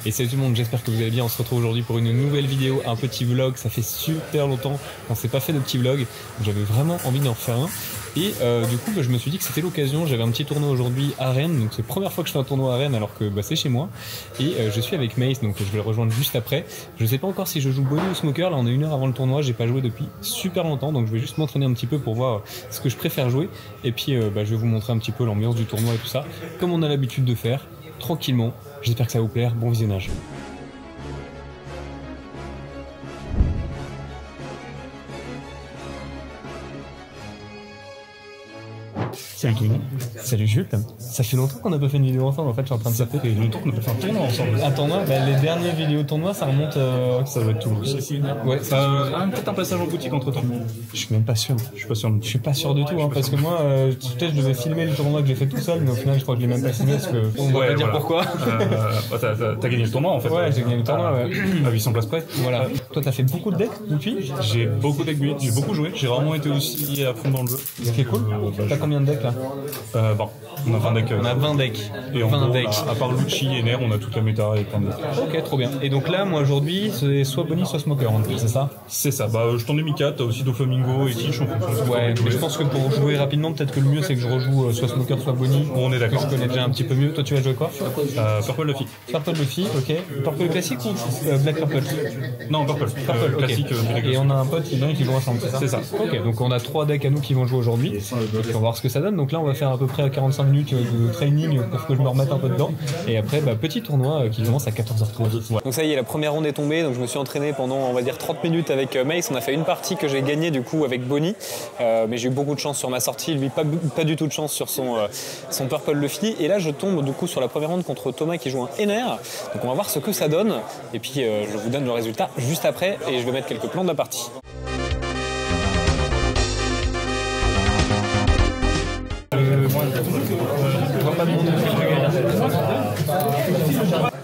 Et salut tout le monde, j'espère que vous allez bien. On se retrouve aujourd'hui pour une nouvelle vidéo, un petit vlog. Ça fait super longtemps qu'on s'est pas fait de petit vlog. J'avais vraiment envie d'en refaire un. Et du coup, je me suis dit que c'était l'occasion. J'avais un petit tournoi aujourd'hui à Rennes. Donc c'est la première fois que je fais un tournoi à Rennes alors que c'est chez moi. Et je suis avec Mace, donc je vais le rejoindre juste après. Je sais pas encore si je joue Bonnie ou Smoker. Là on est 1 heure avant le tournoi. J'ai pas joué depuis super longtemps. Donc je vais juste m'entraîner un petit peu pour voir ce que je préfère jouer. Et puis je vais vous montrer un petit peu l'ambiance du tournoi et tout ça. Comme on a l'habitude de faire, tranquillement. J'espère que ça va vous plaire. Bon visionnage. Salut Jules, ça fait longtemps qu'on n'a pas fait une vidéo ensemble en fait, je suis en train de ça fait longtemps qu'on n'a pas fait un tournoi ensemble. Un tournoi, les dernières vidéos tournoi ça remonte ça doit être Toulouse. Ouais, peut-être un passage en boutique entre temps. Je suis même pas sûr. Je suis pas sûr. Je suis pas sûr du tout parce que moi peut-être je devais filmer le tournoi que j'ai fait tout seul, mais au final je crois que je l'ai même pas filmé parce que on va pas dire pourquoi. T'as gagné le tournoi en fait. Ouais, j'ai gagné le tournoi à 800 places près. Voilà. Toi t'as fait beaucoup de decks depuis? J'ai beaucoup de decks, j'ai beaucoup joué, j'ai vraiment été aussi à fond dans le jeu. Ce qui est cool. T'as combien de decks là? Bon, on a 20 decks. On a 20 decks. Et en gros, à part Lucci et Ner, on a toute la méta et plein de decks. Ok, trop bien. Et donc là, moi aujourd'hui, c'est soit Bonnie, soit Smoker, c'est ça? C'est ça. Je t'en ai mis 4, t'as aussi Doflamingo et Tish. Ouais, mais je pense que pour jouer rapidement, peut-être que le mieux c'est que je rejoue soit Smoker, soit Bonnie. On est d'accord. Je connais déjà un petit peu mieux. Toi, tu vas jouer quoi? Purple Luffy. Purple Luffy, ok. Purple classique ou Black Purple? Non, Purple. Purple, classique. Et on a un pote qui joue ensemble, c'est ça? C'est ça. Ok, donc on a 3 decks à nous qui vont jouer aujourd'hui. On va voir ce que ça donne. Donc là, on va faire à peu près 45 minutes de training pour que je me remette un peu dedans. Et après, petit tournoi qui commence à 14h30. Ouais. Donc ça y est, la première ronde est tombée. Donc je me suis entraîné pendant, on va dire, 30 minutes avec Mace. On a fait une partie que j'ai gagnée du coup avec Bonnie. Mais j'ai eu beaucoup de chance sur ma sortie. Lui, pas du tout de chance sur son Purple Luffy. Et là, je tombe du coup sur la première ronde contre Thomas qui joue un Ener. Donc on va voir ce que ça donne. Et puis je vous donne le résultat juste après. Et je vais mettre quelques plans de la partie.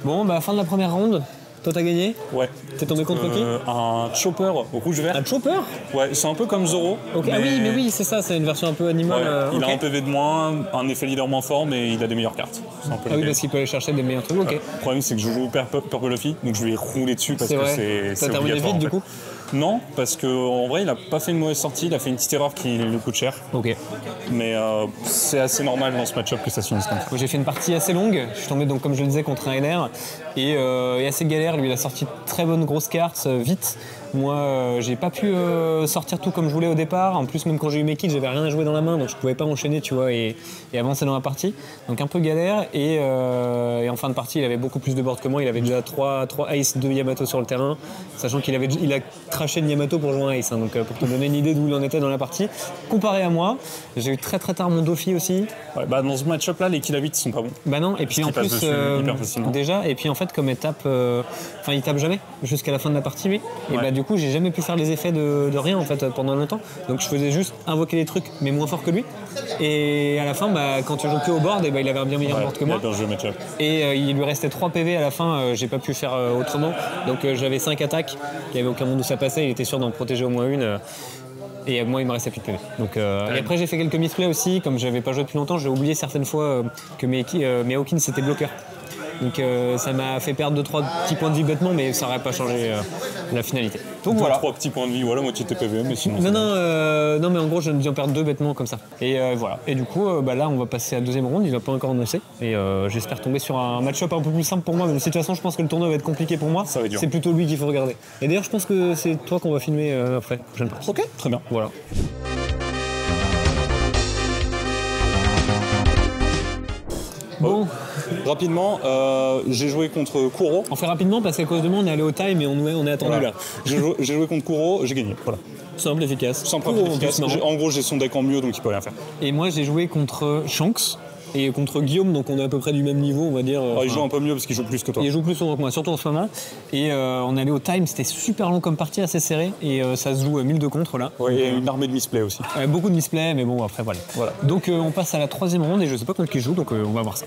Bon, fin de la première ronde. Toi, t'as gagné? Ouais. T'es tombé contre qui? Un Chopper rouge-vert. Un Chopper? Ouais, c'est un peu comme Zoro. Okay. Mais... Ah oui, c'est ça, c'est une version un peu animale. Ouais, il a un PV de moins, un effet leader moins fort, mais il a des meilleures cartes. Oui, parce qu'il peut aller chercher des meilleurs trucs. Ok. Le problème, c'est que je joue Purple Luffy, donc je vais rouler dessus parce que c'est. T'as terminé vite du coup? Non, parce qu'en vrai, il a pas fait une mauvaise sortie, il a fait une petite erreur qui lui coûte cher. Ok. Mais c'est assez normal dans ce match-up que ça se finisse comme ça. J'ai fait une partie assez longue, je suis tombé donc comme je le disais contre un NR et assez galère, lui il a sorti de très bonnes grosses cartes vite. Moi j'ai pas pu sortir tout comme je voulais au départ, en plus même quand j'ai eu mes kits j'avais rien à jouer dans la main donc je pouvais pas enchaîner tu vois et avancer dans la partie. Donc un peu galère et en fin de partie il avait beaucoup plus de board que moi, il avait déjà 3 Ace, 2 Yamato sur le terrain, sachant qu'il a craché le Yamato pour jouer un Ace, hein, donc pour te donner une idée d'où il en était dans la partie. Comparé à moi, j'ai eu très tard mon Dofi aussi. Ouais, dans ce match-up là les kills à 8 sont pas bons. Non, et puis en plus déjà, et puis en fait comme étape, il tape jamais jusqu'à la fin de la partie lui. Et du coup j'ai jamais pu faire les effets de rien en fait pendant longtemps. Donc je faisais juste invoquer les trucs mais moins fort que lui. Et à la fin quand tu joues que au board, il avait un bien meilleur board que moi. Et il lui restait 3 PV à la fin, j'ai pas pu faire autrement. Donc j'avais 5 attaques, il n'y avait aucun monde où ça passait, il était sûr d'en protéger au moins une. Et moi il me restait plus de PV. Donc, et après j'ai fait quelques misplays aussi, comme j'avais pas joué depuis longtemps, j'ai oublié certaines fois que mes Hawkins c'était bloqueur. Donc ça m'a fait perdre 2-3 petits points de vie bêtement, mais ça n'aurait pas changé la finalité. Donc voilà. 3 petits points de vie, voilà, moitié de tes PV, mais sinon. Non, mais en gros, je viens perdre 2 bêtement comme ça. Et voilà. Et du coup, là, on va passer à la deuxième ronde. Il va pas encore annoncer. Et j'espère tomber sur un match-up un peu plus simple pour moi. Mais de toute façon, je pense que le tournoi va être compliqué pour moi. Ça va être dur. C'est plutôt lui qu'il faut regarder. Et d'ailleurs, je pense que c'est toi qu'on va filmer après. Prochaine partie. Ok, très bien. Voilà. Bon. Rapidement, j'ai joué contre Kuro. On fait rapidement parce qu'à cause de moi on est allé au time et on est attendu là. J'ai joué contre Kuro, j'ai gagné. Voilà. Simple, efficace. En gros, j'ai son deck en mieux donc il peut rien faire. Et moi j'ai joué contre Shanks et contre Guillaume, donc on est à peu près du même niveau, on va dire. Il joue un peu mieux parce qu'il joue plus que toi. Il joue plus que moi, surtout en ce moment. Et on est allé au time, c'était super long comme partie, assez serré. Et ça se joue 1000 de contre là. Oui, et une armée de misplay aussi. Beaucoup de misplay, mais bon, après voilà. Donc on passe à la troisième ronde et je sais pas contre qui joue, donc on va voir ça.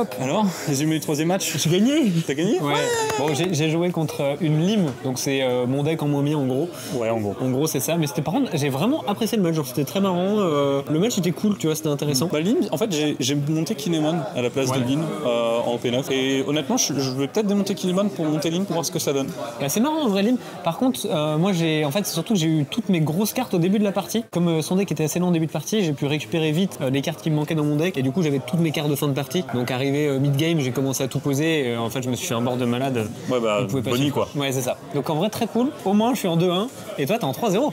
hop. Alors, résumé du 3e match. J'ai gagné. T'as gagné? Ouais. Bon, j'ai joué contre une lime, donc c'est mon deck en moins mis en gros. Ouais, en gros. En gros, c'est ça. Mais c'était par contre, j'ai vraiment apprécié le match. Genre, c'était très marrant. Le match était cool, tu vois, c'était intéressant. Bah, Lim, en fait, j'ai monté Kinemon à la place de Lim en P9. Et honnêtement, je vais peut-être démonter Kinemon pour monter Lim pour voir ce que ça donne. Bah, c'est marrant en vrai, Lim. Par contre, moi, en fait, c'est surtout que j'ai eu toutes mes grosses cartes au début de la partie. Comme son deck était assez lent au début de partie, j'ai pu récupérer vite les cartes qui me manquaient dans mon deck. Et du coup, j'avais toutes mes cartes de fin de partie. Donc, arrivé mid-game, j'ai commencé à tout poser. Et, en fait, je me suis fait un board de malade. Ouais, bah, Bonnie quoi. Ouais, c'est ça. Donc, en vrai, très cool. Au moins, je suis en 2-1. Et toi, t'es en 3-0.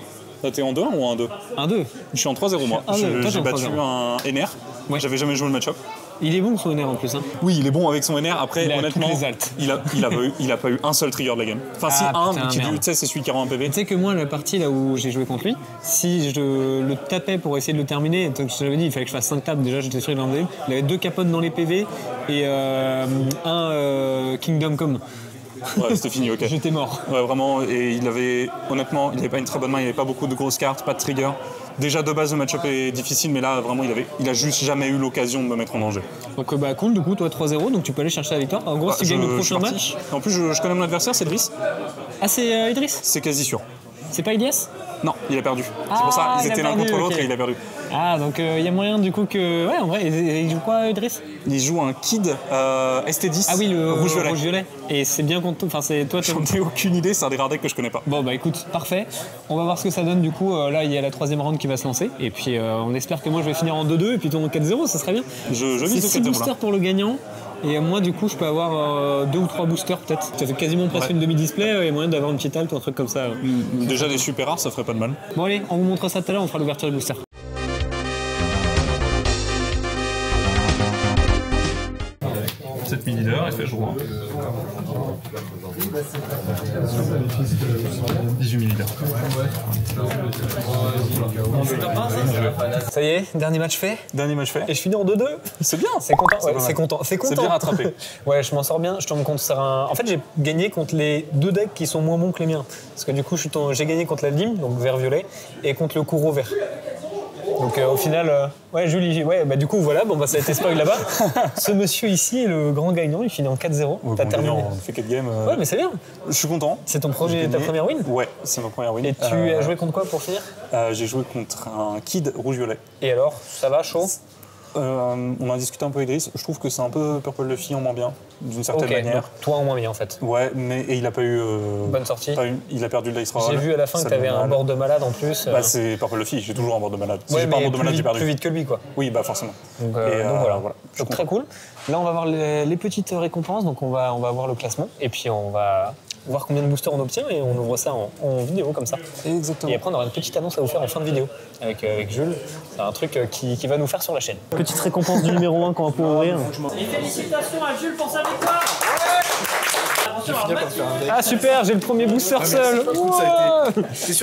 T'es en 2-1 ou en 1-2? 1-2. Je suis en 3-0 moi. J'ai battu un NR. Ouais. J'avais jamais joué le match-up. Il est bon son NR en plus. Hein. Oui, il est bon avec son NR. Après, il honnêtement, toutes les altes. il a pas eu un seul trigger de la game. Enfin, si un, tu sais, c'est celui qui rend un PV. Tu sais que moi, la partie là où j'ai joué contre lui, si je le tapais pour essayer de le terminer, donc je te l'avais dit, il fallait que je fasse 5 tables. Déjà, j'étais sûr qu'il en avait. Il avait 2 capotes dans les PV et un Kingdom Come. Ouais, c'était fini, ok. J'étais mort. Ouais, vraiment. Et honnêtement, il avait pas une très bonne main. Il avait pas beaucoup de grosses cartes, pas de trigger. Déjà de base le match-up est difficile, mais là vraiment il a juste jamais eu l'occasion de me mettre en danger. Donc bah compte du coup toi 3-0, donc tu peux aller chercher la victoire. En gros si tu gagnes le prochain match. En plus je connais mon adversaire, c'est Driss. Ah c'est Idriss. C'est quasi sûr. C'est pas Ilias? Non, il a perdu. C'est pour ça, ils étaient l'un contre l'autre et il a perdu. Ah donc il y a moyen du coup que... Ouais en vrai, il joue quoi Idriss? Il joue un Kid ST10. Ah oui, le rouge-violet. Et c'est bien contre... Enfin c'est toi... J'en ai aucune idée, c'est un des rares decks que je connais pas. Bon bah écoute, parfait. On va voir ce que ça donne du coup. Là il y a la 3e round qui va se lancer. Et puis on espère que moi je vais finir en 2-2 et puis toi en 4-0, ça serait bien. Je mise au 4-0 boosters pour le gagnant. Et moi du coup je peux avoir 2 ou 3 boosters peut-être. Ça fait quasiment presque une demi-display. Il y a moyen d'avoir une petite halte ou un truc comme ça. Déjà des super rares, ça ferait pas de mal. Bon allez, on vous montre ça tout à l'heure, on fera l'ouverture des boosters. Cette mini-leader, elle fait jour. 18 mini-leader. Ça y est, dernier match fait. Dernier match fait. Et je finis en 2-2. C'est bien. C'est content. Ouais, c'est content. C'est bien rattrapé. Ouais, je m'en sors bien. Je tombe contre un... En fait, j'ai gagné contre les 2 decks qui sont moins bons que les miens. Parce que du coup, j'ai gagné contre la Lime, donc vert-violet, et contre le Kuro vert. Donc au final, ouais Julie, ouais, bah du coup voilà, bon bah ça a été spoil là-bas. Ce monsieur ici est le grand gagnant, il finit en 4-0. Ouais, T'as terminé. On fait 4 games. Ouais mais c'est bien. Je suis content. C'est ta première win? Ouais, c'est ma première win. Et tu as joué contre quoi pour finir? J'ai joué contre un Kid rouge-violet. Et alors, ça va, chaud? On a discuté un peu Idriss, je trouve que c'est un peu Purple Luffy en moins bien, d'une certaine manière. Donc toi en moins bien en fait. Ouais, mais et il a pas eu... bonne sortie. Il a perdu le Dice Roll. J'ai vu à la fin que t'avais un board de malade en plus. Bah c'est Purple Luffy, j'ai toujours un board de malade. Si ouais, j'ai pas un board de malade, j'ai perdu. Plus vite que lui quoi. Oui, bah forcément. Donc voilà. Donc très cool. Là on va voir les petites récompenses, donc on va voir le classement et puis on va voir combien de boosters on obtient et on ouvre ça en vidéo comme ça. Exactement. Et après on aura une petite annonce à vous faire en fin de vidéo avec Jules. C'est un truc qui va nous faire sur la chaîne. Petite récompense du numéro 1 qu'on va pouvoir ouvrir. Et félicitations à Jules pour sa victoire. Ah super, j'ai le premier booster seul.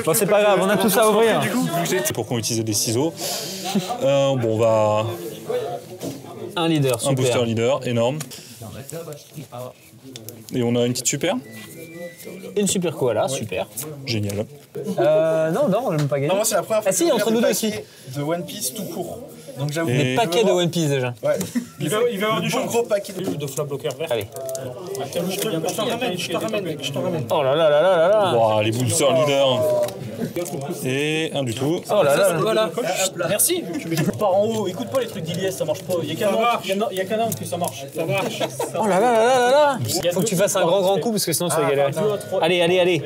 Bon c'est pas grave, on a tout ça à ouvrir. C'est pour qu'on utilise des ciseaux. Bon on va... Un leader, super. Un booster leader, énorme. Et on a une petite super. Une super koala, super. Génial. Non, je n'ai pas gagné. Non, moi c'est la première fois Ah si, entre nous deux aussi. De One Piece tout court. Donc j'avoue. Des paquets de One Piece déjà. Ouais. Il va avoir du Bon gros paquet de flap bloqueur vert. Allez. Je te ramène, mec, je te ramène. Oh là là là là là là. Wow, les boosters leaders. Et un du tout. Oh là là. Voilà. Merci. Par en haut, écoute pas les trucs d'Iliès, ça marche pas. Il y a qu'un an que ça marche. Ça marche. Oh là là là là là. Faut que tu fasses un grand coup parce que sinon tu vas galérer. Allez.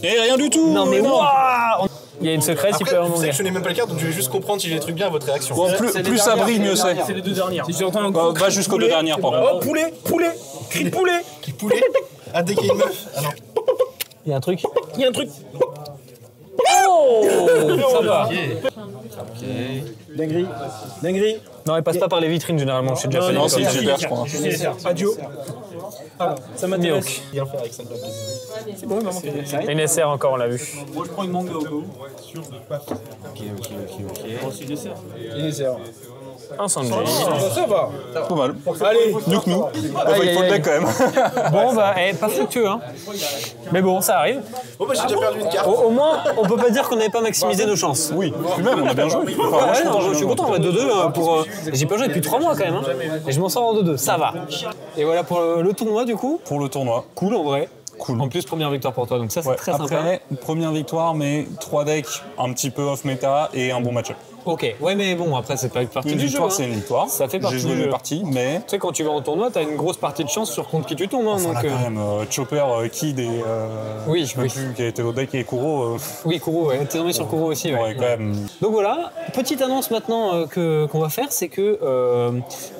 Et rien du tout. Non mais waouh. Il y a une secrète, il peut Après, en vous savez manger. que je n'ai même pas le carte, donc je vais juste comprendre si j'ai des trucs bien à votre réaction. Bon, plus ça brille, mieux c'est. C'est les 2 dernières. Va jusqu'aux 2 dernières par contre. Oh, poulet. Cri de poulet. Poulet. Ah, dès qu'il y a une meuf. Ah non. Il y a un truc. Oh sympa. Dinguerie. Non, elle passe pas par les vitrines généralement, je suis déjà fait. Non, c'est une super, je crois. Adieu. Alors, ça m'a Milk. Bien faire avec ça. C'est bon, maman. Une SR encore, on l'a vu. Moi, je prends une manga au cas où. Ok. Bon, c'est dessert. Il est zéro. Un sandwich. Ça va. Pas mal. Allez, Mieux que nous. Il faut le deck quand même. Bon, bah, pas fructueux, hein. Mais bon, ça arrive. bon, bah, j'ai déjà perdu une carte. Au moins, on peut pas dire qu'on n'avait pas maximisé nos chances. Oui, puis même, on a bien joué. Enfin, Ouais, non, je suis content, 2-2 pour. J'ai pas joué depuis 3 mois quand même, hein. Et je m'en sors en 2-2, ça va. Et voilà pour le tournoi du coup. Pour le tournoi. Cool en vrai. Cool. En plus, première victoire pour toi, donc ça c'est très sympa. Après, première victoire, mais 3 decks un petit peu off méta et un bon match-up. Ok, ouais, mais bon, après, c'est pas une partie Une du victoire, jeu. c'est une victoire. Ça fait partie J'ai joué du mes jeu. parties, mais. Tu sais, quand tu vas en tournoi, t'as une grosse partie de chance sur contre qui tu tombes. Hein, Enfin, donc, là, quand même, Chopper, Kid et. Oui, je sais même plus qui a été au deck et Kuro. Oui, Kuro, ouais. T'es tombé sur Kuro aussi. Ouais. Ouais, quand même. Donc voilà, petite annonce maintenant qu'on va faire, c'est que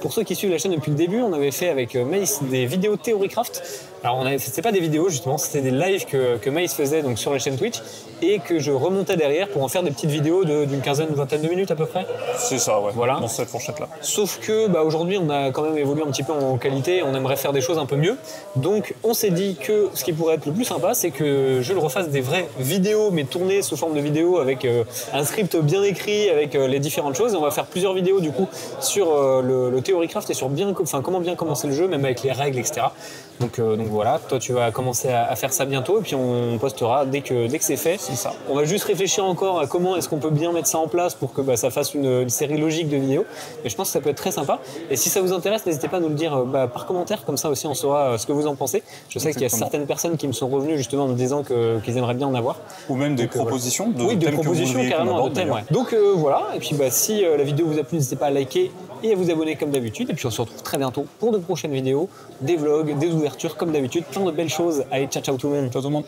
pour ceux qui suivent la chaîne depuis le début, on avait fait avec Mace des vidéos Theorycraft. Alors c'était pas des vidéos justement, c'était des lives que Mace faisait donc sur la chaîne Twitch et que je remontais derrière pour en faire des petites vidéos d'une quinzaine, vingtaine de minutes à peu près. C'est ça, ouais. Voilà. Dans cette fourchette-là. Sauf que aujourd'hui on a quand même évolué un petit peu en qualité, on aimerait faire des choses un peu mieux. Donc on s'est dit que ce qui pourrait être le plus sympa, c'est que je le refasse des vraies vidéos, mais tournées sous forme de vidéos avec un script bien écrit, avec les différentes choses. Et on va faire plusieurs vidéos du coup sur le Theorycraft et sur comment bien commencer le jeu, même avec les règles, etc. Donc voilà, toi tu vas commencer à faire ça bientôt et puis on postera dès que c'est fait. C'est ça. On va juste réfléchir encore à comment est-ce qu'on peut bien mettre ça en place pour que ça fasse une série logique de vidéos. Mais je pense que ça peut être très sympa. Et si ça vous intéresse, n'hésitez pas à nous le dire par commentaire, comme ça aussi on saura ce que vous en pensez. Je sais qu'il y a certaines personnes qui me sont revenues justement en me disant qu'ils aimeraient bien en avoir. Ou même des propositions de Oui, des thèmes propositions que vous voudriez qu'on carrément de aborde, thèmes. d'ailleurs. Ouais. Donc voilà, et puis si la vidéo vous a plu, n'hésitez pas à liker et à vous abonner comme d'habitude. Et puis on se retrouve très bientôt pour de prochaines vidéos, des vlogs, des ouvertures comme d'habitude, plein de belles choses. Allez, ciao ciao tout le monde. Ciao tout le monde.